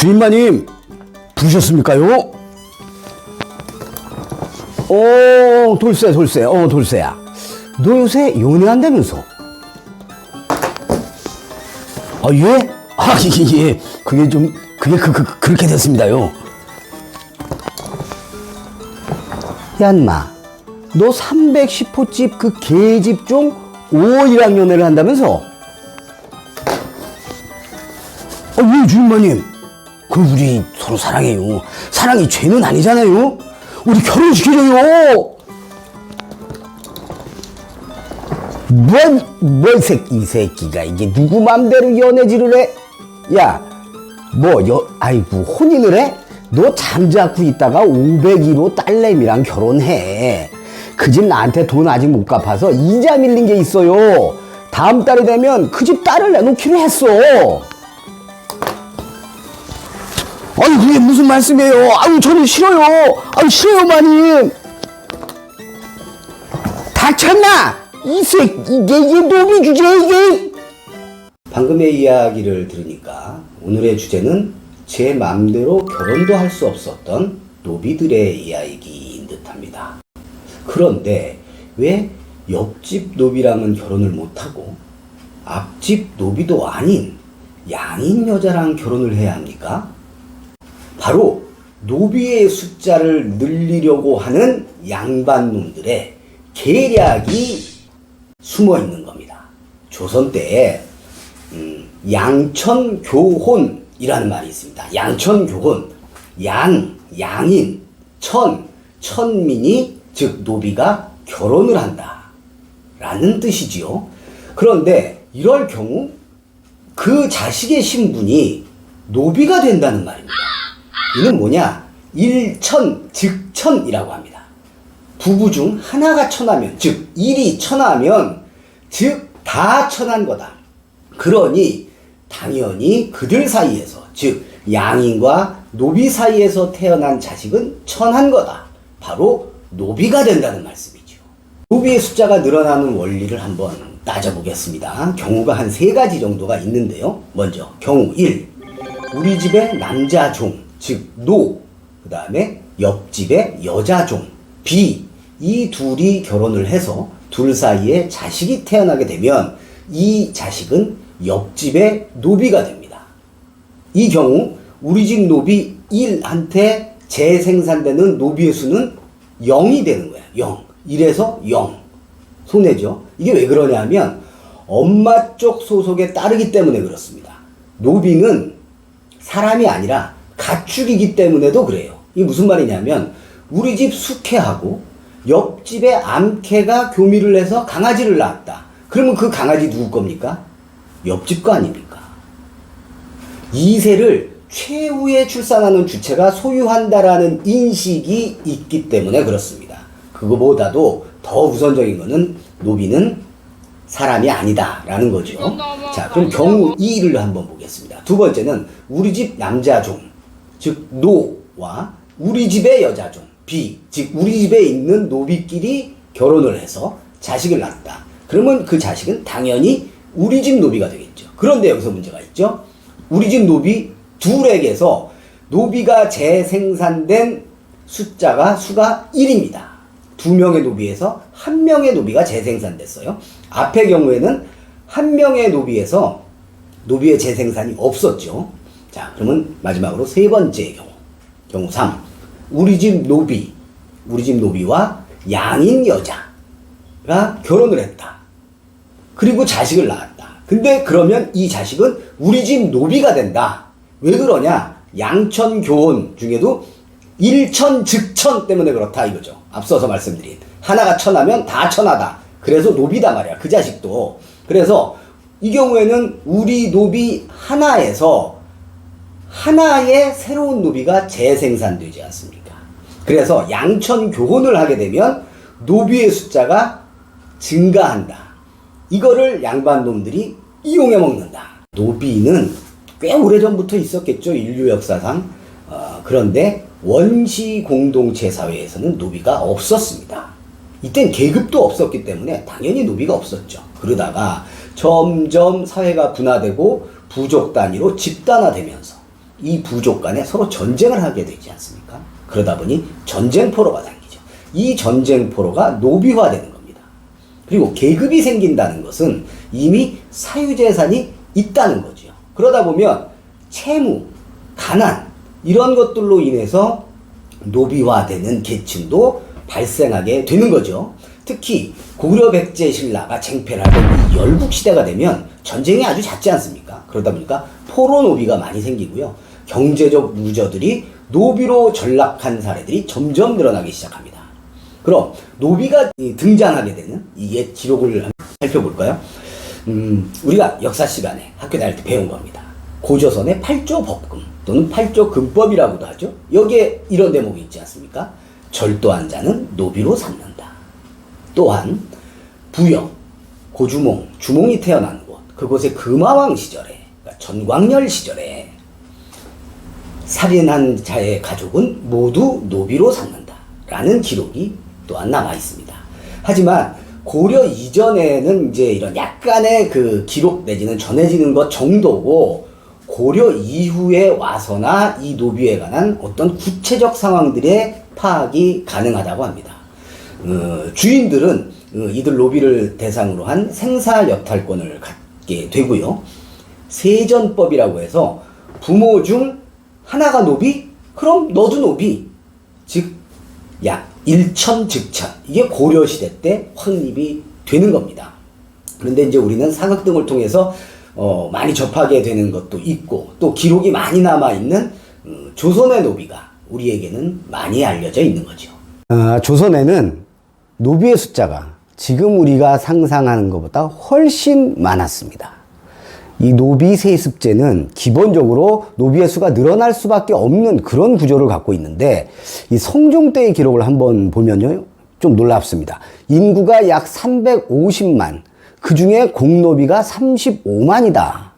주인마님, 부르셨습니까요? 돌쇠. 돌쇠야. 너 요새 연애한다면서? 예? 예. 그렇게 됐습니다요. 야, 인마. 너 310호집 그 개집종 5월이랑 연애를 한다면서? 왜 주인마님? 우리 서로 사랑해요. 사랑이 죄는 아니잖아요. 우리 결혼시켜줘요. 이 새끼가 이게 누구 맘대로 연애질을 해? 야, 혼인을 해? 너 잠자고 있다가 501호 딸내미랑 결혼해. 그 집 나한테 돈 아직 못 갚아서 이자 밀린 게 있어요. 다음 달이 되면 그 집 딸을 내놓기로 했어. 그게 무슨 말씀이에요? 저는 싫어요. 싫어요, 마님. 닥쳤나? 이게 노비 주제, 이게. 방금의 이야기를 들으니까 오늘의 주제는 제 맘대로 결혼도 할 수 없었던 노비들의 이야기인 듯합니다. 그런데 왜 옆집 노비랑은 결혼을 못하고 앞집 노비도 아닌 양인 여자랑 결혼을 해야 합니까? 바로 노비의 숫자를 늘리려고 하는 양반놈들의 계략이 숨어 있는 겁니다. 조선 때에 양천교혼이라는 말이 있습니다. 양천교혼, 양인, 천민이 즉 노비가 결혼을 한다 라는 뜻이지요. 그런데 이럴 경우 그 자식의 신분이 노비가 된다는 말입니다. 이는 뭐냐? 일천즉천이라고 합니다. 부부 중 하나가 천하면, 즉 일이 천하면 즉 다 천한 거다. 그러니 당연히 그들 사이에서, 즉 양인과 노비 사이에서 태어난 자식은 천한 거다. 바로 노비가 된다는 말씀이죠. 노비의 숫자가 늘어나는 원리를 한번 따져보겠습니다. 경우가 한 3가지 정도가 있는데요. 먼저 경우 1. 우리 집의 남자 종, 즉 노, 그 다음에 옆집의 여자 종, 비, 이 둘이 결혼을 해서 둘 사이에 자식이 태어나게 되면 이 자식은 옆집의 노비가 됩니다. 이 경우 우리 집 노비 1한테 재생산되는 노비의 수는 0이 되는 거야. 0. 1에서 0. 손해죠. 이게 왜 그러냐면 엄마 쪽 소속에 따르기 때문에 그렇습니다. 노비는 사람이 아니라 가축이기 때문에도 그래요. 이게 무슨 말이냐면 우리 집 수캐하고 옆집의 암캐가 교미를 해서 강아지를 낳았다. 그러면 그 강아지 누구 겁니까? 옆집 거 아닙니까? 2세를 최후에 출산하는 주체가 소유한다라는 인식이 있기 때문에 그렇습니다. 그거보다도 더 우선적인 거는 노비는 사람이 아니다라는 거죠. 자, 그럼 경우 2를 한번 보겠습니다. 두 번째는 우리 집 남자 종, 즉 노와 우리 집의 여자 종, 비, 즉 우리 집에 있는 노비끼리 결혼을 해서 자식을 낳았다. 그러면 그 자식은 당연히 우리 집 노비가 되겠죠. 그런데 여기서 문제가 있죠. 우리 집 노비 둘에게서 노비가 재생산된 수가 1입니다. 2명의 노비에서 1명의 노비가 재생산됐어요. 앞의 경우에는 1명의 노비에서 노비의 재생산이 없었죠. 자, 그러면 마지막으로 3번째 경우 3. 우리 집 노비와 양인 여자가 결혼을 했다. 그리고 자식을 낳았다. 근데 그러면 이 자식은 우리 집 노비가 된다. 왜 그러냐? 양천교혼 중에도 일천즉천 때문에 그렇다 이거죠. 앞서서 말씀드린 하나가 천하면 다 천하다. 그래서 노비다 말이야. 그 자식도. 그래서 이 경우에는 우리 노비 하나에서 하나의 새로운 노비가 재생산되지 않습니까? 그래서 양천교혼을 하게 되면 노비의 숫자가 증가한다. 이거를 양반놈들이 이용해 먹는다. 노비는 꽤 오래전부터 있었겠죠. 인류 역사상. 그런데 원시 공동체 사회에서는 노비가 없었습니다. 이땐 계급도 없었기 때문에 당연히 노비가 없었죠. 그러다가 점점 사회가 분화되고 부족 단위로 집단화되면서 이 부족 간에 서로 전쟁을 하게 되지 않습니까? 그러다 보니 전쟁포로가 생기죠. 이 전쟁포로가 노비화되는 겁니다. 그리고 계급이 생긴다는 것은 이미 사유재산이 있다는 거죠. 그러다 보면 채무, 가난 이런 것들로 인해서 노비화되는 계층도 발생하게 되는 거죠. 특히 고려 백제 신라가 쟁패를 하던 이 열국시대가 되면 전쟁이 아주 잦지 않습니까? 그러다 보니까 포로 노비가 많이 생기고요. 경제적 유저들이 노비로 전락한 사례들이 점점 늘어나기 시작합니다. 그럼 노비가 등장하게 되는 이 옛 기록을 한번 살펴볼까요? 우리가 역사 시간에 학교 다닐 때 배운 겁니다. 고조선의 8조 법금 또는 8조 금법이라고도 하죠. 여기에 이런 대목이 있지 않습니까? 절도한 자는 노비로 삼는다. 또한 부영, 고주몽, 주몽이 태어난 곳, 그곳의 금화왕 시절에, 그러니까 전광열 시절에 살인한 자의 가족은 모두 노비로 삼는다 라는 기록이 또한 남아 있습니다. 하지만 고려 이전에는 이제 이런 약간의 그 기록 내지는 전해지는 것 정도고, 고려 이후에 와서나 이 노비에 관한 어떤 구체적 상황들의 파악이 가능하다고 합니다. 주인들은 이들 노비를 대상으로 한 생사여탈권을 갖게 되고요. 세전법이라고 해서 부모 중 하나가 노비? 그럼 너도 노비. 즉 약 일천즉천, 이게 고려시대 때 확립이 되는 겁니다. 그런데 이제 우리는 사극 등을 통해서 많이 접하게 되는 것도 있고, 또 기록이 많이 남아있는 조선의 노비가 우리에게는 많이 알려져 있는 거죠. 조선에는 노비의 숫자가 지금 우리가 상상하는 것보다 훨씬 많았습니다. 이 노비 세습제는 기본적으로 노비의 수가 늘어날 수밖에 없는 그런 구조를 갖고 있는데, 이 성종 때의 기록을 한번 보면요, 좀 놀랍습니다. 인구가 약 350만, 그 중에 공노비가 35만이다.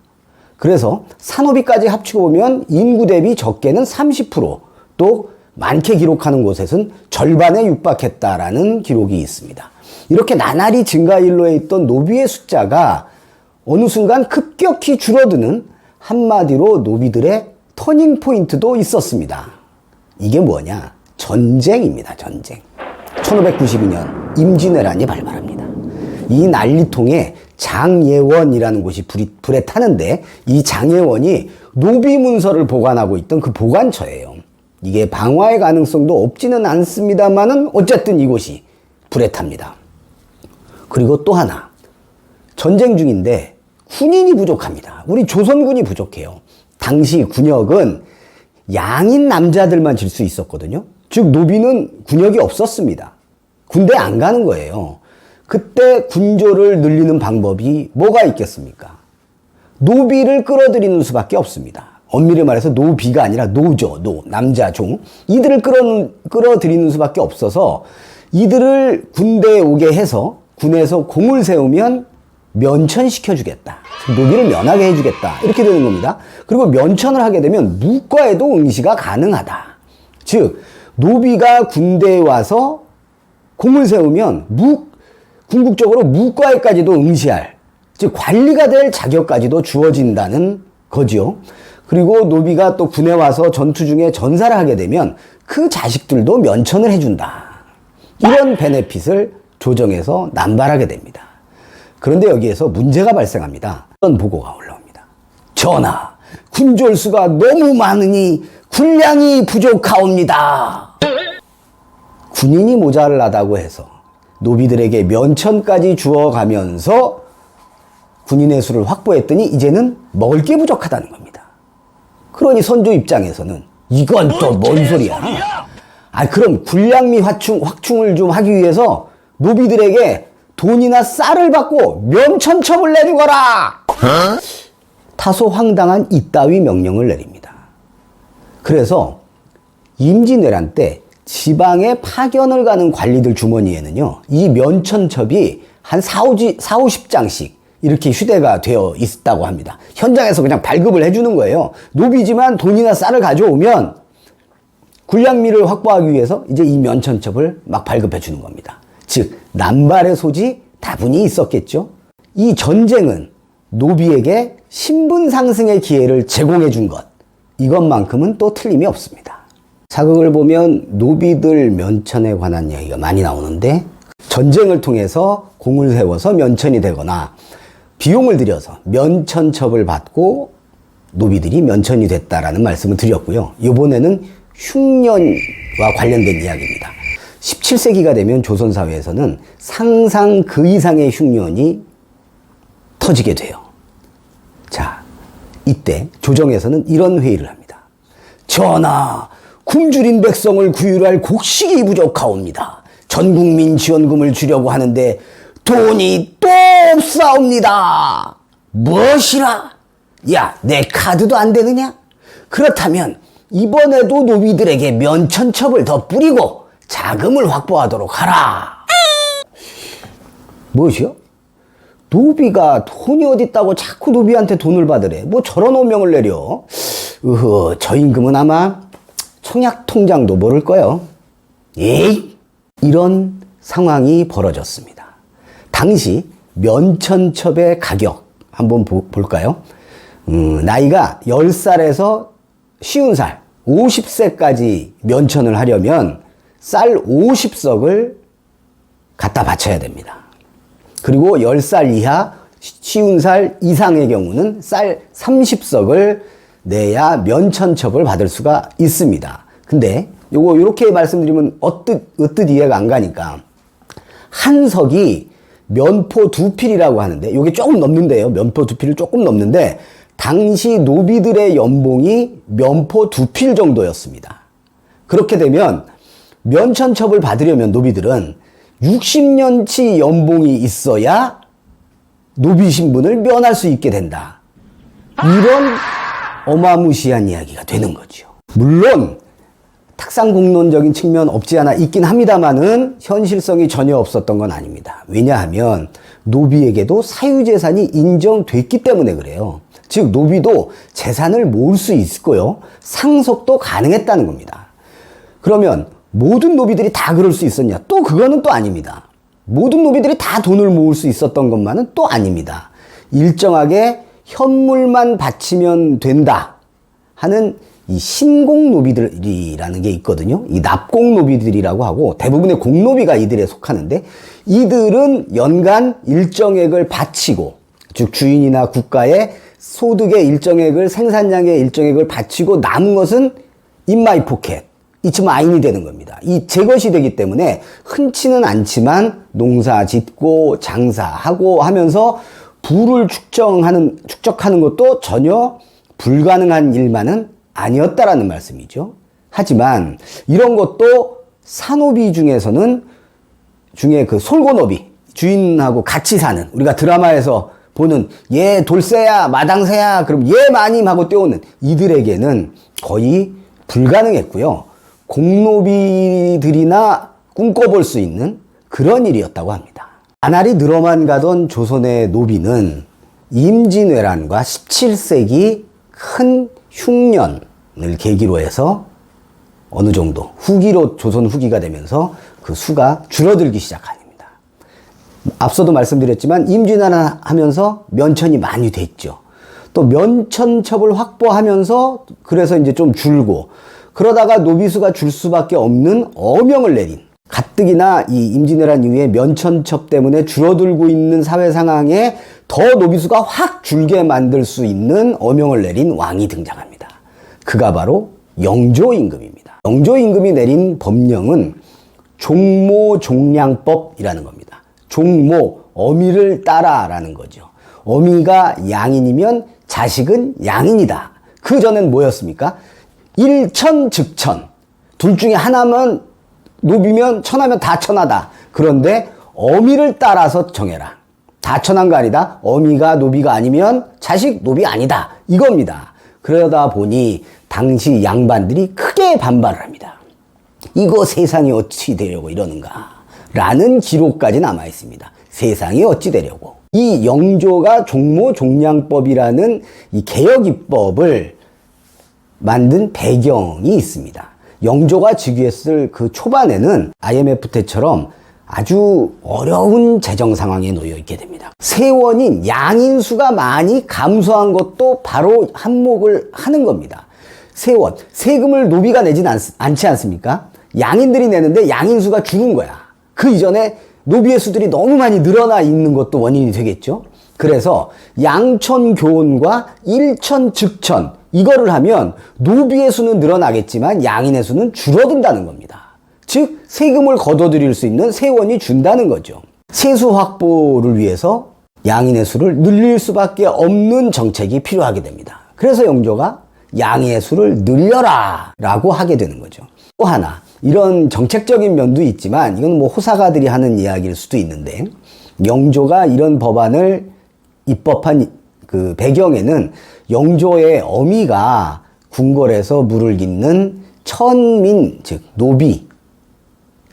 그래서 산노비까지 합치고 보면 인구 대비 적게는 30%, 또 많게 기록하는 곳에서는 절반에 육박했다라는 기록이 있습니다. 이렇게 나날이 증가일로에 있던 노비의 숫자가 어느 순간 급격히 줄어드는, 한마디로 노비들의 터닝 포인트도 있었습니다. 이게 뭐냐? 전쟁입니다. 전쟁. 1592년 임진왜란이 발발합니다. 이 난리통에 장예원이라는 곳이 불에 타는데, 이 장예원이 노비 문서를 보관하고 있던 그 보관처예요. 이게 방화의 가능성도 없지는 않습니다만은 어쨌든 이곳이 불에 탑니다. 그리고 또 하나, 전쟁 중인데 군인이 부족합니다. 우리 조선군이 부족해요. 당시 군역은 양인 남자들만 질 수 있었거든요. 즉 노비는 군역이 없었습니다. 군대 안 가는 거예요. 그때 군조를 늘리는 방법이 뭐가 있겠습니까? 노비를 끌어들이는 수밖에 없습니다. 엄밀히 말해서 노비가 아니라 노죠. 남자 종. 이들을 끌어들이는 수밖에 없어서 이들을 군대에 오게 해서 군에서 공을 세우면 면천시켜주겠다. 노비를 면하게 해주겠다. 이렇게 되는 겁니다. 그리고 면천을 하게 되면 무과에도 응시가 가능하다. 즉 노비가 군대에 와서 공을 세우면 궁극적으로 무과에까지도 응시할, 즉 관리가 될 자격까지도 주어진다는 거죠. 그리고 노비가 또 군에 와서 전투 중에 전사를 하게 되면 그 자식들도 면천을 해준다. 이런 베네핏을 조정해서 남발하게 됩니다. 그런데 여기에서 문제가 발생합니다. 이런 보고가 올라옵니다. 전하, 군졸수가 너무 많으니 군량이 부족하옵니다. 군인이 모자라다고 해서 노비들에게 면천까지 주어가면서 군인의 수를 확보했더니 이제는 먹을 게 부족하다는 겁니다. 그러니 선조 입장에서는 이건 또 뭔 소리야? 그럼 군량미 확충을 좀 하기 위해서 노비들에게 돈이나 쌀을 받고 면천첩을 내주거라! 다소 황당한 이따위 명령을 내립니다. 그래서 임진왜란 때 지방에 파견을 가는 관리들 주머니에는요, 이 면천첩이 한 50장씩 이렇게 휴대가 되어 있다고 합니다. 현장에서 그냥 발급을 해주는 거예요. 노비지만 돈이나 쌀을 가져오면 군량미를 확보하기 위해서 이제 이 면천첩을 막 발급해 주는 겁니다. 즉 남발의 소지 다분히 있었겠죠. 이 전쟁은 노비에게 신분 상승의 기회를 제공해 준 것, 이것만큼은 또 틀림이 없습니다. 사극을 보면 노비들 면천에 관한 이야기가 많이 나오는데 전쟁을 통해서 공을 세워서 면천이 되거나 비용을 들여서 면천첩을 받고 노비들이 면천이 됐다라는 말씀을 드렸고요. 이번에는 흉년과 관련된 이야기입니다. 17세기가 되면 조선사회에서는 상상 그 이상의 흉년이 터지게 돼요. 자, 이때 조정에서는 이런 회의를 합니다. 전하, 굶주린 백성을 구휼할 곡식이 부족하옵니다. 전국민 지원금을 주려고 하는데 돈이 또 없사옵니다. 무엇이라? 야, 내 카드도 안 되느냐? 그렇다면 이번에도 노비들에게 면천첩을 더 뿌리고 자금을 확보하도록 하라. 무엇이요? 노비가 돈이 어딨다고 자꾸 노비한테 돈을 받으래. 뭐 저런 오명을 내려. 저 임금은 아마 청약통장도 모를 거예요. 에이? 이런 상황이 벌어졌습니다. 당시 면천첩의 가격 한번 볼까요? 나이가 10살에서 50살, 50세까지 면천을 하려면 쌀 50석을 갖다 바쳐야 됩니다. 그리고 10살 이하, 50살 이상의 경우는 쌀 30석을 내야 면천첩을 받을 수가 있습니다. 근데 요거 이렇게 말씀드리면 어뜻 이해가 안 가니까 한 석이 면포 2필이라고 하는데 요게 조금 넘는데요. 면포 2필을 조금 넘는데 당시 노비들의 연봉이 면포 2필 정도였습니다. 그렇게 되면 면천첩을 받으려면 노비들은 60년치 연봉이 있어야 노비 신분을 면할 수 있게 된다. 이런 어마무시한 이야기가 되는 거죠. 물론 탁상공론적인 측면 없지 않아 있긴 합니다만은 현실성이 전혀 없었던 건 아닙니다. 왜냐하면 노비에게도 사유재산이 인정됐기 때문에 그래요. 즉 노비도 재산을 모을 수 있고요. 상속도 가능했다는 겁니다. 그러면 모든 노비들이 다 그럴 수 있었냐? 또 그거는 또 아닙니다. 모든 노비들이 다 돈을 모을 수 있었던 것만은 또 아닙니다. 일정하게 현물만 바치면 된다 하는 이 신공노비들이라는 게 있거든요. 이 납공노비들이라고 하고 대부분의 공노비가 이들에 속하는데 이들은 연간 일정액을 바치고 즉 주인이나 국가의 소득의 일정액을 생산량의 일정액을 바치고 남은 것은 in my pocket, it's mine이 되는 겁니다. 이 제 것이 되기 때문에 흔치는 않지만 농사 짓고 장사하고 하면서 부를 축적하는 것도 전혀 불가능한 일만은 아니었다라는 말씀이죠. 하지만 이런 것도 사노비 중에서는 중에 그 솔고노비, 주인하고 같이 사는, 우리가 드라마에서 보는 얘 돌쇠야 마당새야 그럼 얘 마님 하고 떼우는 이들에게는 거의 불가능했고요. 공노비들이나 꿈꿔볼 수 있는 그런 일이었다고 합니다. 나날이 늘어만 가던 조선의 노비는 임진왜란과 17세기 큰 흉년을 계기로 해서 어느 정도 후기로 조선 후기가 되면서 그 수가 줄어들기 시작합니다. 앞서도 말씀드렸지만 임진왜란 하면서 면천이 많이 됐죠. 또 면천첩을 확보하면서 그래서 이제 좀 줄고 그러다가 노비수가 줄 수밖에 없는 어명을 내린 가뜩이나 이 임진왜란 이후에 면천첩 때문에 줄어들고 있는 사회 상황에 더 노비수가 확 줄게 만들 수 있는 어명을 내린 왕이 등장합니다. 그가 바로 영조임금입니다. 영조임금이 내린 법령은 종모종량법이라는 겁니다. 종모, 어미를 따라라는 거죠. 어미가 양인이면 자식은 양인이다. 그 전엔 뭐였습니까? 일천즉천. 둘 중에 하나면 노비면 천하면 다 천하다. 그런데 어미를 따라서 정해라. 다 천한 거 아니다. 어미가 노비가 아니면 자식 노비 아니다. 이겁니다. 그러다 보니 당시 양반들이 크게 반발을 합니다. 이거 세상이 어찌 되려고 이러는가 라는 기록까지 남아 있습니다. 세상이 어찌 되려고. 이 영조가 종모종량법이라는 이 개혁입법을 만든 배경이 있습니다. 영조가 즉위했을 그 초반에는 IMF 때처럼 아주 어려운 재정 상황에 놓여 있게 됩니다. 세원인 양인수가 많이 감소한 것도 바로 한몫을 하는 겁니다. 세원, 세금을 노비가 내진 않지 않습니까? 양인들이 내는데 양인수가 죽은 거야. 그 이전에 노비의 수들이 너무 많이 늘어나 있는 것도 원인이 되겠죠. 그래서 양천교원과 일천즉천, 이거를 하면 노비의 수는 늘어나겠지만 양인의 수는 줄어든다는 겁니다. 즉 세금을 거둬들일 수 있는 세원이 준다는 거죠. 세수 확보를 위해서 양인의 수를 늘릴 수밖에 없는 정책이 필요하게 됩니다. 그래서 영조가 양의 수를 늘려라 라고 하게 되는 거죠. 또 하나, 이런 정책적인 면도 있지만 이건 뭐 호사가들이 하는 이야기일 수도 있는데, 영조가 이런 법안을 입법한 그 배경에는 영조의 어미가 궁궐에서 물을 깃는 천민, 즉 노비,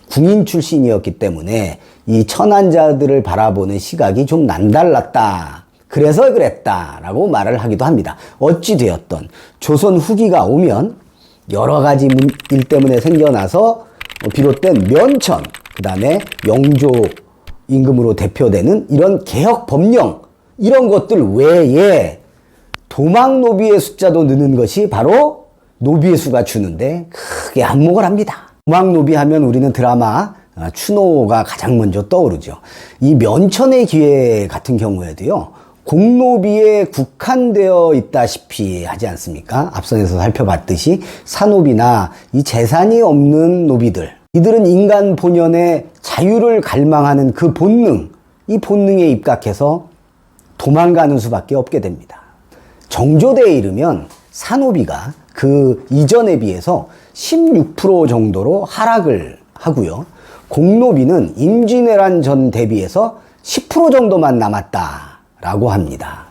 궁인 출신이었기 때문에 이 천한자들을 바라보는 시각이 좀 남달랐다. 그래서 그랬다라고 말을 하기도 합니다. 어찌되었던 조선 후기가 오면 여러 가지 일 때문에 생겨나서 비롯된 면천, 그 다음에 영조 임금으로 대표되는 이런 개혁 법령, 이런 것들 외에 도망 노비의 숫자도 느는 것이 바로 노비의 수가 주는데 크게 한몫을 합니다. 도망 노비 하면 우리는 드라마 추노가 가장 먼저 떠오르죠. 이 면천의 기회 같은 경우에도요, 공노비에 국한되어 있다시피 하지 않습니까? 앞선에서 살펴봤듯이 사노비나 이 재산이 없는 노비들, 이들은 인간 본연의 자유를 갈망하는 그 본능, 이 본능에 입각해서 도망가는 수밖에 없게 됩니다. 정조대에 이르면 사노비가 그 이전에 비해서 16% 정도로 하락을 하고요. 공노비는 임진왜란 전 대비해서 10% 정도만 남았다라고 합니다.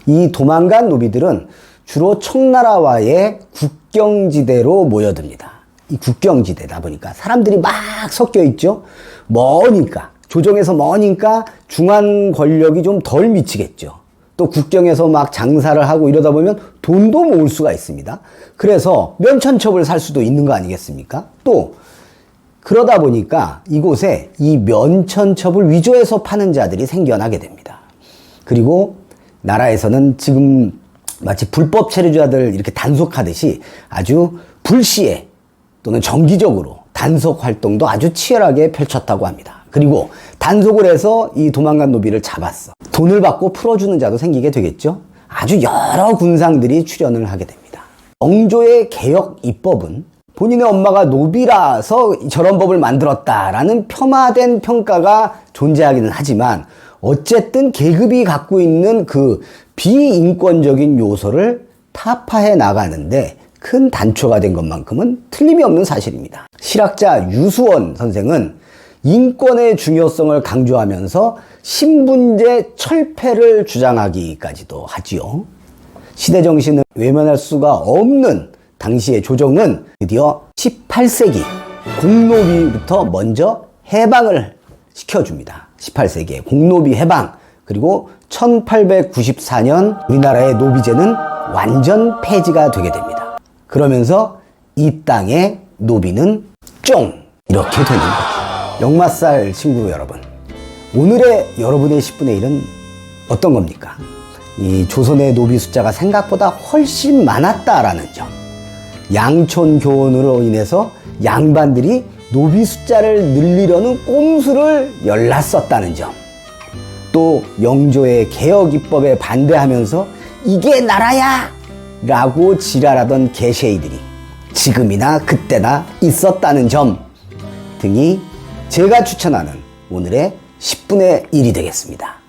이 도망간 노비들은 주로 청나라와의 국경지대로 모여듭니다. 이 국경지대다 보니까 사람들이 막 섞여 있죠. 머니까, 조정에서 머니까 중앙 권력이 좀 덜 미치겠죠. 또 국경에서 막 장사를 하고 이러다 보면 돈도 모을 수가 있습니다. 그래서 면천첩을 살 수도 있는 거 아니겠습니까? 또 그러다 보니까 이곳에 이 면천첩을 위조해서 파는 자들이 생겨나게 됩니다. 그리고 나라에서는 지금 마치 불법 체류자들 이렇게 단속하듯이 아주 불시에 또는 정기적으로 단속 활동도 아주 치열하게 펼쳤다고 합니다. 그리고 단속을 해서 이 도망간 노비를 잡았어. 돈을 받고 풀어주는 자도 생기게 되겠죠. 아주 여러 군상들이 출현을 하게 됩니다. 영조의 개혁 입법은 본인의 엄마가 노비라서 저런 법을 만들었다라는 폄하된 평가가 존재하기는 하지만 어쨌든 계급이 갖고 있는 그 비인권적인 요소를 타파해 나가는데 큰 단초가 된 것만큼은 틀림이 없는 사실입니다. 실학자 유수원 선생은 인권의 중요성을 강조하면서 신분제 철폐를 주장하기까지도 하지요. 시대정신을 외면할 수가 없는 당시의 조정은 드디어 18세기 공노비부터 먼저 해방을 시켜줍니다. 18세기에 공노비 해방, 그리고 1894년 우리나라의 노비제는 완전 폐지가 되게 됩니다. 그러면서 이 땅의 노비는 쫑! 이렇게 되는 거죠. 역마살 친구 여러분, 오늘의 여러분의 10분의 1은 어떤 겁니까? 이 조선의 노비 숫자가 생각보다 훨씬 많았다라는 점, 양촌교원으로 인해서 양반들이 노비 숫자를 늘리려는 꼼수를 열랐었다는 점, 또 영조의 개혁 입법에 반대하면서 이게 나라야! 라고 지랄하던 개쉐이들이 지금이나 그때나 있었다는 점 등이 제가 추천하는 오늘의 10분의 1이 되겠습니다.